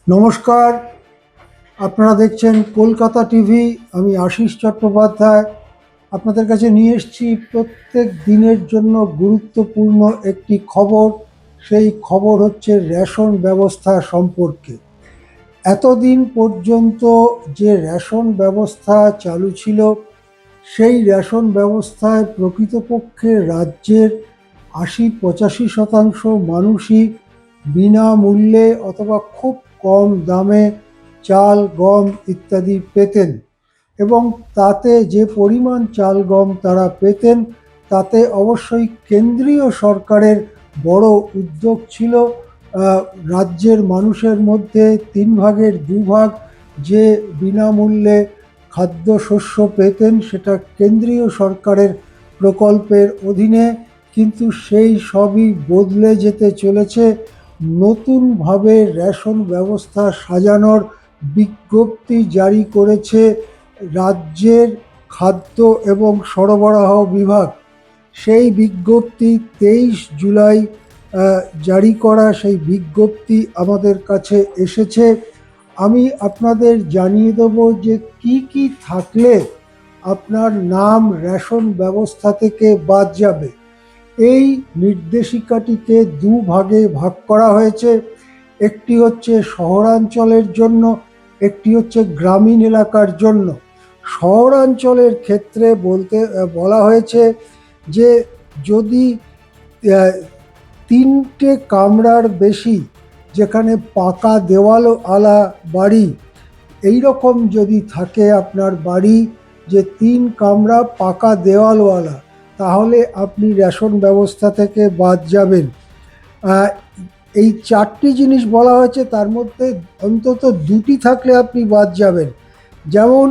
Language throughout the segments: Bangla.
নমস্কার, আপনারা দেখছেন কলকাতা টিভি। আমি আশিস চট্টোপাধ্যায় আপনাদের কাছে নিয়ে এসেছি প্রত্যেক দিনের জন্য গুরুত্বপূর্ণ একটি খবর। সেই খবর হচ্ছে রেশন ব্যবস্থা সম্পর্কে। এতদিন পর্যন্ত যে রেশন ব্যবস্থা চালু ছিল, সেই রেশন ব্যবস্থায় প্রকৃতপক্ষে রাজ্যের ৮০-৮৫% মানুষই বিনামূল্যে অথবা খুব কম দামে চাল, গম ইত্যাদি পেতেন। এবং তাতে যে পরিমাণ চাল গম তারা পেতেন, তাতে অবশ্যই কেন্দ্রীয় সরকারের বড় উদ্যোগ ছিল। রাজ্যের মানুষের মধ্যে 3/2 যে বিনামূল্যে খাদ্যশস্য পেতেন, সেটা কেন্দ্রীয় সরকারের প্রকল্পের অধীনে। কিন্তু সেই সবই বদলে যেতে চলেছে। নতুনভাবে রেশন ব্যবস্থা সাজানোর বিজ্ঞপ্তি জারি করেছে রাজ্যের খাদ্য এবং সরবরাহ বিভাগ। সেই বিজ্ঞপ্তি 23 জুলাই জারি করা সেই বিজ্ঞপ্তি আমাদের কাছে এসেছে। আমি আপনাদের জানিয়ে দেব যে কি কি থাকলে আপনার নাম রেশন ব্যবস্থা থেকে বাদ যাবে। এই নির্দেশিকাটিকে দুভাগে ভাগ করা হয়েছে। একটি হচ্ছে শহরাঞ্চলের জন্য, একটি হচ্ছে গ্রামীণ এলাকার জন্য। শহরাঞ্চলের ক্ষেত্রে বলা হয়েছে যে যদি 3টে কামরার বেশি, যেখানে পাকা দেওয়ালওয়ালা বাড়ি, এই রকম যদি থাকে আপনার বাড়ি, যে 3 কামরা পাকা দেওয়ালওয়ালা, তাহলে আপনি রেশন ব্যবস্থা থেকে বাদ যাবেন। এই 4টি জিনিস বলা হয়েছে, তার মধ্যে অন্তত 2টি থাকলে আপনি বাদ যাবেন। যেমন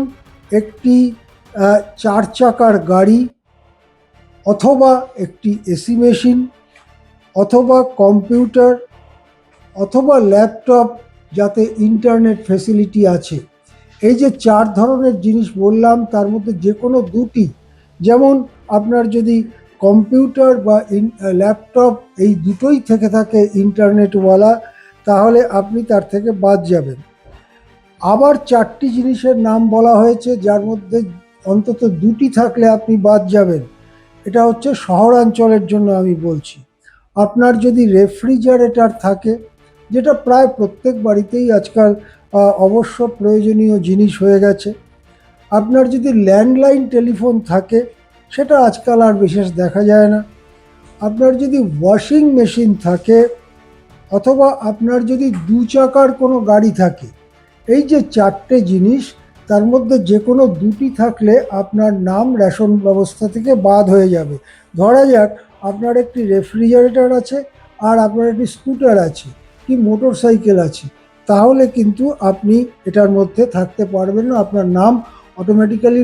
একটি 4 চাকার গাড়ি, অথবা একটি এসি মেশিন, অথবা কম্পিউটার, অথবা ল্যাপটপ যাতে ইন্টারনেট ফেসিলিটি আছে। এই যে 4 ধরনের জিনিস বললাম, তার মধ্যে যে কোনো 2টি, যেমন আপনার যদি কম্পিউটার বা ল্যাপটপ এই দুটোই থেকে থাকে ইন্টারনেটওয়ালা, তাহলে আপনি তার থেকে বাদ যাবেন। আবার 4টি জিনিসের নাম বলা হয়েছে, যার মধ্যে অন্তত 2টি থাকলে আপনি বাদ যাবেন। এটা হচ্ছে শহরাঞ্চলের জন্য আমি বলছি। আপনার যদি রেফ্রিজারেটর থাকে, যেটা প্রায় প্রত্যেক বাড়িতেই আজকাল অবশ্য প্রয়োজনীয় জিনিস হয়ে গেছে। আপনার যদি ল্যান্ডলাইন টেলিফোন থাকে, সেটা আজকাল আর বিশেষ দেখা যায় না। আপনার যদি ওয়াশিং মেশিন থাকে, অথবা আপনার যদি 2 চাকার কোনো গাড়ি থাকে, এই যে 4টে জিনিস, তার মধ্যে যে কোনো 2টি থাকলে আপনার নাম রেশন ব্যবস্থা থেকে বাদ হয়ে যাবে। ধরা যাক আপনার একটি রেফ্রিজারেটর আছে, আর আপনার একটি স্কুটার আছে, কি মোটর সাইকেল আছে, তাহলে কিন্তু আপনি এটার মধ্যে থাকতে পারবেন না। আপনার নাম অটোমেটিক্যালি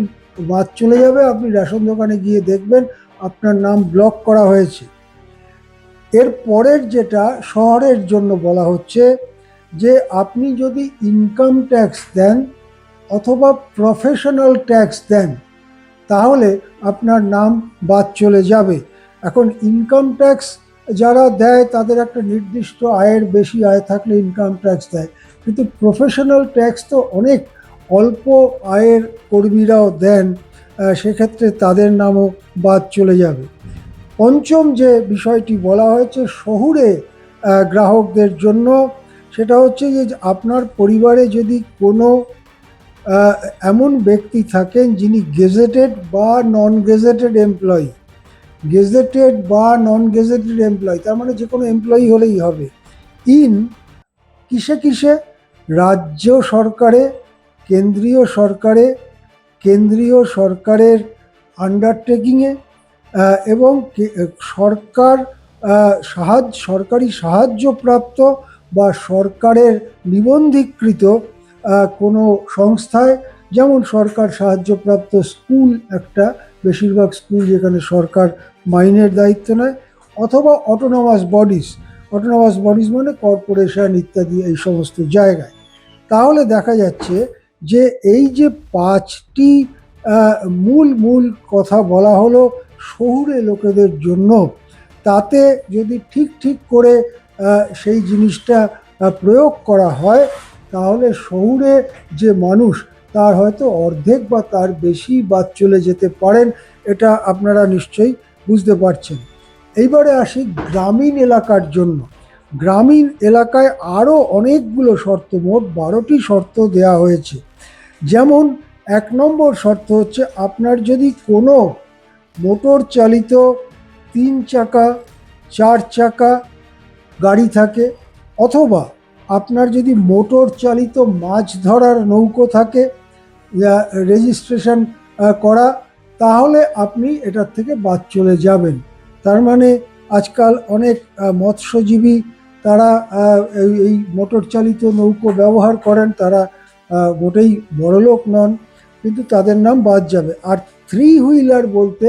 বাদ চলে যাবে। আপনি রেশন দোকানে গিয়ে দেখবেন আপনার নাম ব্লক করা হয়েছে। এর পরের যেটা শহরের জন্য বলা হচ্ছে, যে আপনি যদি ইনকাম ট্যাক্স দেন অথবা প্রফেশনাল ট্যাক্স দেন, তাহলে আপনার নাম বাদ চলে যাবে। এখন ইনকাম ট্যাক্স যারা দেয়, তাদের একটা নির্দিষ্ট আয়ের বেশি আয় থাকলে ইনকাম ট্যাক্স দেয়, কিন্তু প্রফেশনাল ট্যাক্স তো অনেক অল্প আয়ের কর্মীরাও দেন, সেক্ষেত্রে তাদের নামও বাদ চলে যাবে। পঞ্চম যে বিষয়টি বলা হয়েছে শহুরে গ্রাহকদের জন্য, সেটা হচ্ছে যে আপনার পরিবারে যদি কোনো এমন ব্যক্তি থাকেন যিনি গেজেটেড বা নন গেজেটেড এমপ্লয়ি, গেজেটেড বা নন গেজেটেড এমপ্লয়ি তার মানে যে কোনো এমপ্লয়ি হলেই হবে, ইন কিসে কিসে, রাজ্য সরকারে, কেন্দ্রীয় সরকারে, কেন্দ্রীয় সরকারের আন্ডারটেকিংয়ে, এবং সরকার সরকারি সাহায্যপ্রাপ্ত বা সরকারের নিবন্ধীকৃত কোনো সংস্থায়, যেমন সরকার সাহায্যপ্রাপ্ত স্কুল একটা, বেশিরভাগ স্কুল যেখানে সরকার মাইনের দায়িত্ব নেয়, অথবা অটোনমাস বডিজ, অটোনমাস বডিজ মানে কর্পোরেশন ইত্যাদি, এই সমস্ত জায়গায়। তাহলে দেখা যাচ্ছে যে এই যে 5টি মূল মূল কথা বলা হলো শহুরে লোকেদের জন্য, তাতে যদি ঠিক ঠিক করে সেই জিনিসটা প্রয়োগ করা হয়, তাহলে শহুরে যে মানুষ তার হয়তো অর্ধেক বা তার বেশি বাদ চলে যেতে পারেন। এটা আপনারা নিশ্চয়ই বুঝতে পারছেন। এইবারে আসি গ্রামীণ এলাকার জন্য। গ্রামীণ এলাকায় আরও অনেকগুলো শর্ত, মোট 12টি শর্ত দেওয়া হয়েছে। যেমন 1 নম্বর শর্ত হচ্ছে, আপনার যদি কোনো মোটর চালিত 3 চাকা 4 চাকা গাড়ি থাকে, অথবা আপনার যদি মোটর চালিত মাছ ধরার নৌকো থাকে রেজিস্ট্রেশন করা, তাহলে আপনি এটার থেকে বাদ চলে যাবেন। তার মানে আজকাল অনেক মৎস্যজীবী তারা এই মোটর চালিত নৌকো ব্যবহার করেন, তারা মোটেই বড়লোক নন, কিন্তু তাদের নাম বাদ যাবে। আর 3 হুইলার বলতে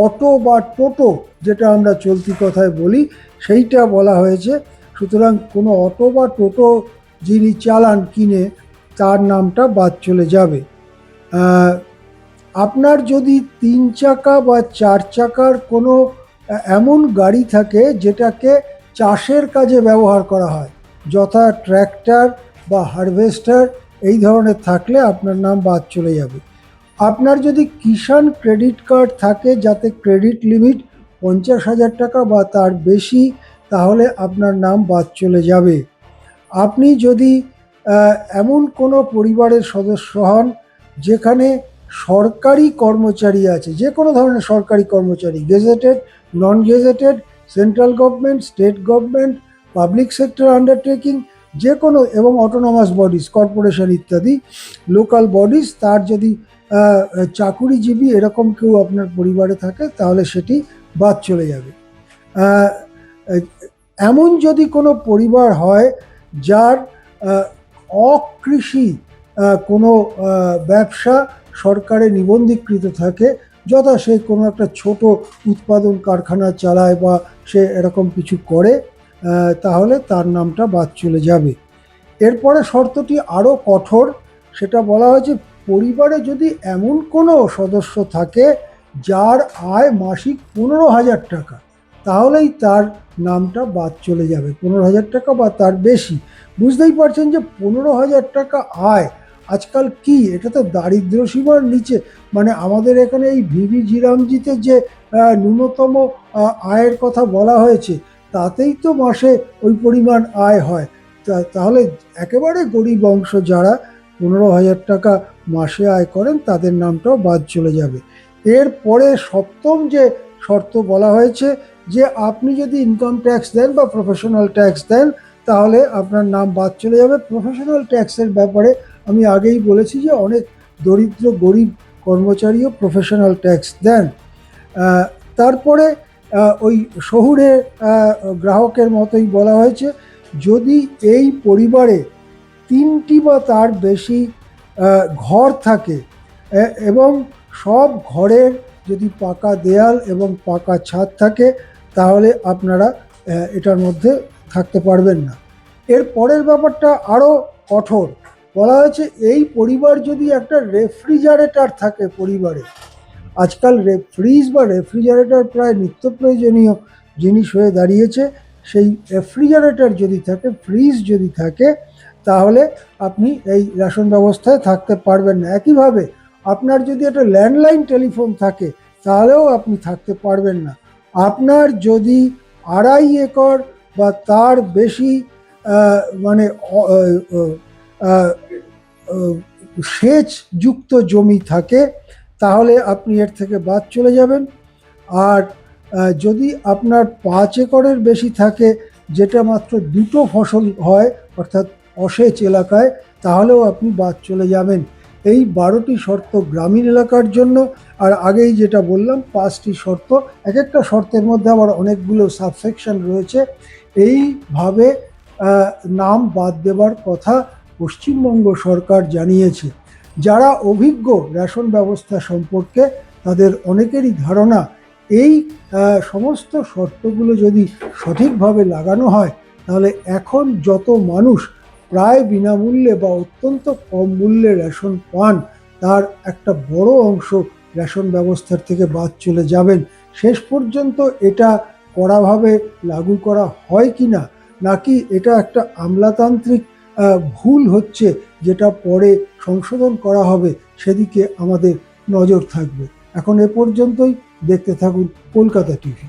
অটো বা টোটো, যেটা আমরা চলতি কথায় বলি, সেইটা বলা হয়েছে। সুতরাং কোনো অটো বা টোটো যিনি চালান কিনে, তার নামটা বাদ চলে যাবে। আপনার যদি 3 চাকা বা 4 চাকার কোনো এমন গাড়ি থাকে যেটাকে চাষের কাজে ব্যবহার করা হয়, যথা ট্র্যাক্টর বা হারভেস্টার, এই ধরনের থাকলে আপনার নাম বাদ চলে যাবে। আপনার যদি কিষাণ ক্রেডিট কার্ড থাকে যাতে ক্রেডিট লিমিট 50,000 টাকা বা তার বেশি, তাহলে আপনার নাম বাদ চলে যাবে। আপনি যদি এমন কোনো পরিবারের সদস্য হন যেখানে সরকারি কর্মচারী আছে, যে কোনো ধরনের সরকারি কর্মচারী, গেজেটেড, নন gazetted, central government, state government, public sector undertaking, যে কোনো, এবং অটোনমাস বডিজ, কর্পোরেশন ইত্যাদি, লোকাল বডিজ, তার যদি চাকুরিজীবী এরকম কেউ আপনার পরিবারে থাকে, তাহলে সেটি বাদ চলে যাবে। এমন যদি কোনো পরিবার হয় যার অকৃষি কোনো ব্যবসা সরকারে নিবন্ধীকৃত থাকে, যথা সে কোনো একটা ছোট উৎপাদন কারখানা চালায় বা সে এরকম কিছু করে, তাহলে তার নামটা বাদ চলে যাবে। এরপরে শর্তটি আরও কঠোর। সেটা বলা হয়েছে, পরিবারে যদি এমন কোনো সদস্য থাকে যার আয় মাসিক 15,000 টাকা, তাহলেই তার নামটা বাদ চলে যাবে। 15,000 টাকা বা তার বেশি। বুঝতেই পারছেন যে 15,000 টাকা আয় আজকাল কি, এটা তো দারিদ্র সীমার নিচে। মানে আমাদের এখানে এই ভিভি জিরামজিতে যে ন্যূনতম আয়ের কথা বলা হয়েছে, তাতেই তো মাসে ওই পরিমাণ আয় হয়। তাহলে একেবারে গরিব অংশ যারা 15,000 টাকা মাসে আয় করেন, তাদের নামটাও বাদ চলে যাবে। এরপরে 7ম যে শর্ত বলা হয়েছে, যে আপনি যদি ইনকাম ট্যাক্স দেন বা প্রফেশনাল ট্যাক্স দেন, তাহলে আপনার নাম বাদ চলে যাবে। প্রফেশনাল ট্যাক্সের ব্যাপারে আমি আগেই বলেছি যে অনেক দরিদ্র গরিব কর্মচারীও প্রফেশনাল ট্যাক্স দেন। তারপরে ওই শহুরে গ্রাহকের মতোই বলা হয়েছে, যদি এই পরিবারে 3টি বা তার বেশি ঘর থাকে এবং সব ঘরের যদি পাকা দেয়াল এবং পাকা ছাদ থাকে, তাহলে আপনারা এটার মধ্যে থাকতে পারবেন না। এর পরের ব্যাপারটা আরও কঠোর। বলা হয়েছে, এই পরিবার যদি একটা রেফ্রিজারেটর থাকে পরিবারে, আজকাল ফ্রিজ বা রেফ্রিজারেটর প্রায় নিত্য প্রয়োজনীয় জিনিস হয়ে দাঁড়িয়েছে, সেই রেফ্রিজারেটর যদি থাকে, ফ্রিজ যদি থাকে, তাহলে আপনি এই রেশন ব্যবস্থায় থাকতে পারবেন না। একইভাবে আপনার যদি একটা ল্যান্ডলাইন টেলিফোন থাকে, তাহলেও আপনি থাকতে পারবেন না। আপনার যদি 2.5 একর বা তার বেশি মানে সেচযুক্ত জমি থাকে, তাহলে আপনি এর থেকে বাদ চলে যাবেন। আর যদি আপনার 5 একরের বেশি থাকে, যেটা মাত্র 2টো ফসল হয়, অর্থাৎ অসেচ এলাকায়, তাহলেও আপনি বাদ চলে যাবেন। এই 12টি শর্ত গ্রামীণ এলাকার জন্য। আর আগেই যেটা বললাম, 5টি শর্ত, এক একটা শর্তের মধ্যে আবার অনেকগুলো সাবসেকশন রয়েছে। এইভাবে নাম বাদ দেবার কথা পশ্চিমবঙ্গ সরকার জানিয়েছে। যারা অভিজ্ঞ রেশন ব্যবস্থা সম্পর্কে, তাদের অনেকেরই ধারণা, এই সমস্ত শর্তগুলো যদি সঠিকভাবে লাগানো হয়, তাহলে এখন যত মানুষ প্রায় বিনামূল্যে বা অত্যন্ত কম মূল্যে রেশন পান, তার একটা বড় অংশ রেশন ব্যবস্থার থেকে বাদ চলে যাবেন। শেষ পর্যন্ত এটা কড়াভাবে লাগু করা হয় কি না, নাকি এটা একটা আমলাতান্ত্রিক ভুল হচ্ছে, যেটা পরে সংশোধন করা হবে, সেদিকে আমাদের নজর থাকবে। এখন এ পর্যন্তই। দেখতে থাকুন কলকাতা টিভি।